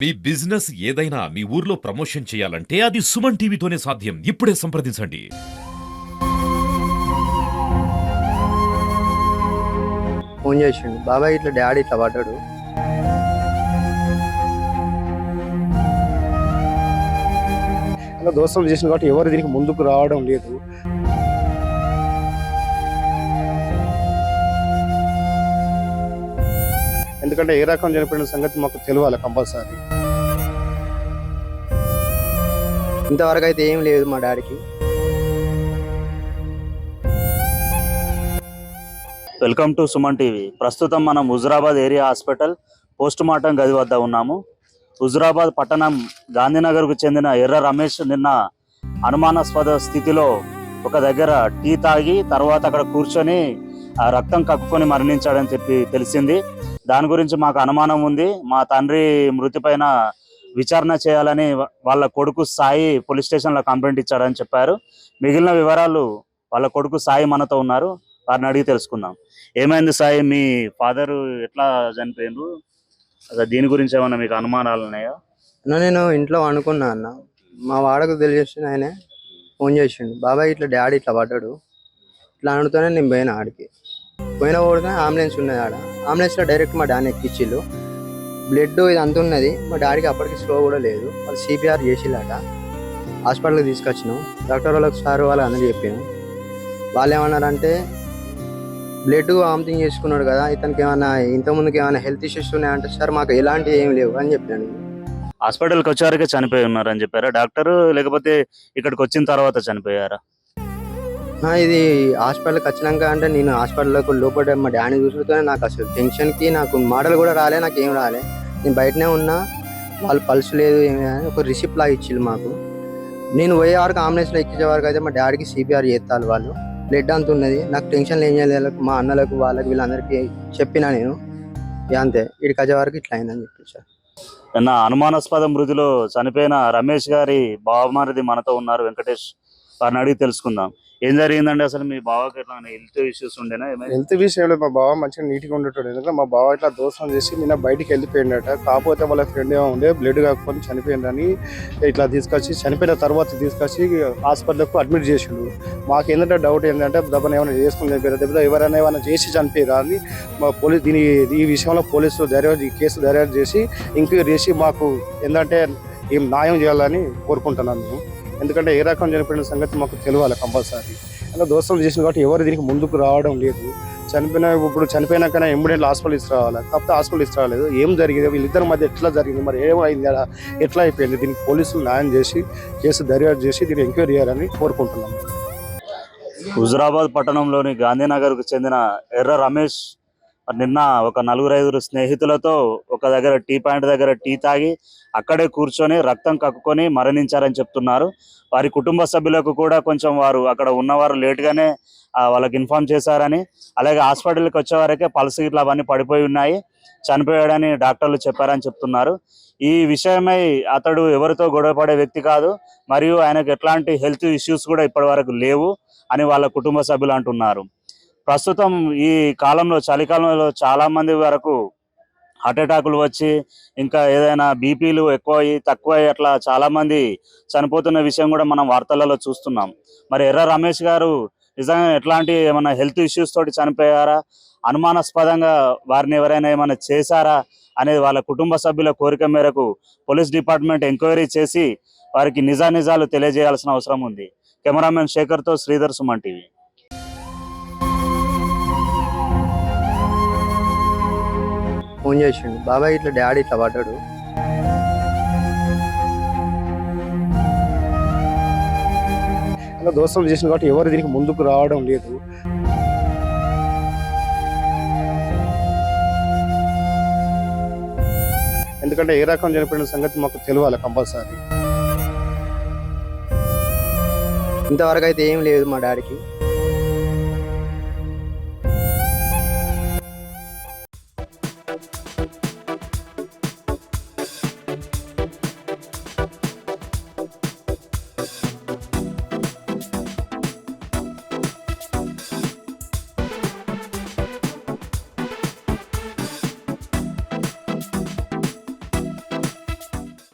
మీ business ఏదైనా మీ ఊర్లో promotion చేయాలంటే అది సుమన్ టీవీతోనే సాధ్యం. ఇప్పుడే సంప్రదించండి. ఫోన్ చేసిండు, బాబాయ్ ఇట్లా డాడీ ఇట్లా పడ్డాడు. అలా దోస్తులు చేసిన కాబట్టి ఎవరు దీనికి ముందుకు రావడం లేదు. ఎందుకంటే ఏ రకం చనిపోయిన సంగతి మాకు తెలియాలి కంపల్సరీ. ఇంతవరకు అయితే ఏం లేదు మా డాడీకి. Welcome to Suman TV. ప్రస్తుతం మనం Huzurabad area hospital post mortem గది వద్ద ఉన్నాము. హుజురాబాద్ పట్టణం గాంధీనగర్కు చెందిన ఎర్ర రమేష్ నిన్న అనుమానాస్పద స్థితిలో ఒక దగ్గర టీ తాగి తర్వాత అక్కడ కూర్చొని ఆ రక్తం కక్కుకొని మరణించాడని చెప్పి తెలిసింది. దాని గురించి మాకు అనుమానం ఉంది. మా తండ్రి మృతి పైన విచారణ చేయాలని వాళ్ళ కొడుకు సాయి పోలీస్ స్టేషన్లో కంప్లైంట్ ఇచ్చాడని చెప్పారు. మిగిలిన వివరాలు వాళ్ళ కొడుకు సాయి మనతో ఉన్నారు, వారిని అడిగి తెలుసుకుందాం. ఏమైంది సాయి, మీ ఫాదర్ ఎట్లా చనిపోయిండ్రు? అసలు దీని గురించి ఏమన్నా మీకు అనుమానాలు ఉన్నాయా? నేను ఇంట్లో అనుకున్నా అన్న, మా వాడకు తెలియజేసిన ఆయనే ఫోన్ చేసిండు, బాబాయ్ ఇట్లా డాడీ ఇట్లా పడ్డాడు. ఇట్లా అనుతూనే నేను పోయినా ఆడికి. పోయిన కూడా అంబులెన్స్ ఉన్నది ఆడ. అంబులెన్స్లో డైరెక్ట్ మా డాడీ ఎక్కిచ్చిళ్ళు. బ్లడ్ ఇది అంత ఉన్నది, మా డాడీకి అప్పటికి స్లో కూడా లేదు. వాళ్ళు సిపిఆర్ చేసిల్లట. హాస్పిటల్కి తీసుకొచ్చినాం. డాక్టర్ వాళ్ళకి సార్ వాళ్ళు అందరూ చెప్పాను. వాళ్ళు ఏమన్నారంటే బ్లడ్ వామిటింగ్ చేసుకున్నాడు కదా, ఇతనికి ఏమైనా ఇంతకుముందుకు ఏమైనా హెల్త్ ఇష్యూస్ ఉన్నాయంటే సార్ మాకు ఎలాంటి ఏం లేవు అని చెప్పాను. హాస్పిటల్కి వచ్చారకే చనిపోయి ఉన్నారని చెప్పారా డాక్టర్, లేకపోతే ఇక్కడికి వచ్చిన తర్వాత చనిపోయారా? ఇది హాస్పిటల్కి వచ్చినాక అంటే నేను హాస్పిటల్లోకి లోపల మా డాడీ చూసుకుంటూనే నాకు అసలు టెన్షన్కి నాకు మాటలు కూడా రాలే, నాకు ఏం రాలే. నేను బయటనే ఉన్నా, వాళ్ళు పల్స్ లేదు ఏమి ఒక రిసిప్ట్ లాగా ఇచ్చిళ్ళు మాకు. నేను పోయే వరకు అంబులెన్స్లో ఎక్కించే వరకు అయితే మా డాడీకి సిపిఆర్ చేస్తారు వాళ్ళు. బ్లడ్ అంత ఉన్నది, నాకు టెన్షన్లు ఏం చేయలేదు. మా అన్నలకు వాళ్ళకి వీళ్ళందరికీ చెప్పినా నేను, అంతే ఇక్కడికి వచ్చే వరకు ఇట్లా అయిందని చెప్పేసి. నిన్న అనుమానాస్పద మృతిలో చనిపోయిన రమేష్ గారి బావమరిది మనతో ఉన్నారు, వెంకటేష్. వారిని అడిగి తెలుసుకుందాం. ఏం జరిగిందండి అసలు? మీ బావకి ఎట్లా హెల్త్ ఇష్యూస్ ఉండేనా? హెల్త్ విషయంలో మా బావ మంచిగా నీట్గా ఉండేటాడు. ఎందుకంటే మా బావ ఇట్లా దోషం చేసి నిన్న బయటికి వెళ్ళిపోయిందట. కాకపోతే వాళ్ళ ఫ్రెండ్ ఏమో ఉండే బ్లడ్ కాకపోతే చనిపోయిందని ఇట్లా తీసుకొచ్చి చనిపోయిన తర్వాత తీసుకొచ్చి హాస్పిటల్కి అడ్మిట్ చేసిండు. మాకు ఏంటంటే డౌట్ ఏంటంటే దెబ్బను ఏమైనా చేసుకుని చనిపోయారు, దెబ్బ ఎవరైనా ఏమైనా చేసి చనిపోయారా అని మా పోలీస్ ఈ విషయంలో పోలీసులు ఈ కేసు దర్యాప్తు చేసి ఎంక్వైరీ చేసి మాకు ఏంటంటే ఏం న్యాయం చేయాలని కోరుకుంటున్నాను మేము. ఎందుకంటే ఏ రకం చనిపోయిన సంగతి మాకు తెలియాలి కంపల్సరీ. అలా దోస్తులు చేసిన కాబట్టి ఎవరు దీనికి ముందుకు రావడం లేదు. ఇప్పుడు చనిపోయినాకనే ఎమ్మడేళ్ళు హాస్పిటల్ తీసుకురావాలి, కాకపోతే హాస్పిటల్ తీసుకురాలేదు. ఏం జరిగింది, వీళ్ళిద్దరి మధ్య ఎట్లా జరిగింది, మరి ఏమైంది, ఎట్లా అయిపోయింది, దీనికి పోలీసులు న్యాయం చేసి కేసు దర్యాప్తు చేసి దీన్ని ఎంక్వైరీ చేయాలని కోరుకుంటున్నాం. హుజురాబాద్ పట్టణంలోని గాంధీనగర్కు చెందిన ఎర్ర రమేష్ నిన్న ఒక 4-5 స్నేహితులతో ఒక దగ్గర టీ పాయింట్ దగ్గర టీ తాగి అక్కడే కూర్చొని రక్తం కక్కుకొని మరణించారని చెప్తున్నారు. వారి కుటుంబ సభ్యులకు కూడా కొంచెం వారు అక్కడ ఉన్నవారు లేట్గానే వాళ్ళకి ఇన్ఫార్మ్ చేశారని, అలాగే హాస్పిటల్కి వచ్చేవారికే పల్స్ ఇట్లా అవన్నీ పడిపోయి ఉన్నాయి, చనిపోయాడని డాక్టర్లు చెప్పారని చెప్తున్నారు. ఈ విషయమై అతడు ఎవరితో గొడవపడే వ్యక్తి కాదు, మరియు ఆయనకు ఎట్లాంటి హెల్త్ ఇష్యూస్ కూడా ఇప్పటి వరకు లేవు అని వాళ్ళ కుటుంబ సభ్యులు అంటున్నారు. ప్రస్తుతం ఈ కాలంలో చలికాలంలో చాలా మంది వరకు హార్ట్ అటాకులు వచ్చి ఇంకా ఏదైనా బీపీలు ఎక్కువ తక్కువ అట్లా చాలా మంది చనిపోతున్న విషయం కూడా మనం వార్తలలో చూస్తున్నాం. మరి ఎర్ర రమేష్ గారు నిజంగా ఎట్లాంటి ఏమైనా హెల్త్ ఇష్యూస్ తోటి చనిపోయారా, అనుమానాస్పదంగా వారిని ఎవరైనా ఏమైనా చేశారా అనేది వాళ్ళ కుటుంబ సభ్యుల కోరిక మేరకు పోలీస్ డిపార్ట్మెంట్ ఎంక్వైరీ చేసి వారికి నిజాలు తెలియజేయాల్సిన అవసరం ఉంది. కెమెరామెన్ శేఖర్తో శ్రీధర్, సుమన్ టీవీ. ఫోన్ చేసిండు, బాబాయ్ ఇట్లా డాడీ ఇట్లా పడ్డాడు. అలా దోస్తులు చేసిన కాబట్టి ఎవరు దీనికి ముందుకు రావడం లేదు. ఎందుకంటే ఏ రకం చనిపోయిన సంగతి మాకు తెలియాలి కంపల్సరీ. ఇంతవరకు అయితే ఏం లేదు మా డాడీకి.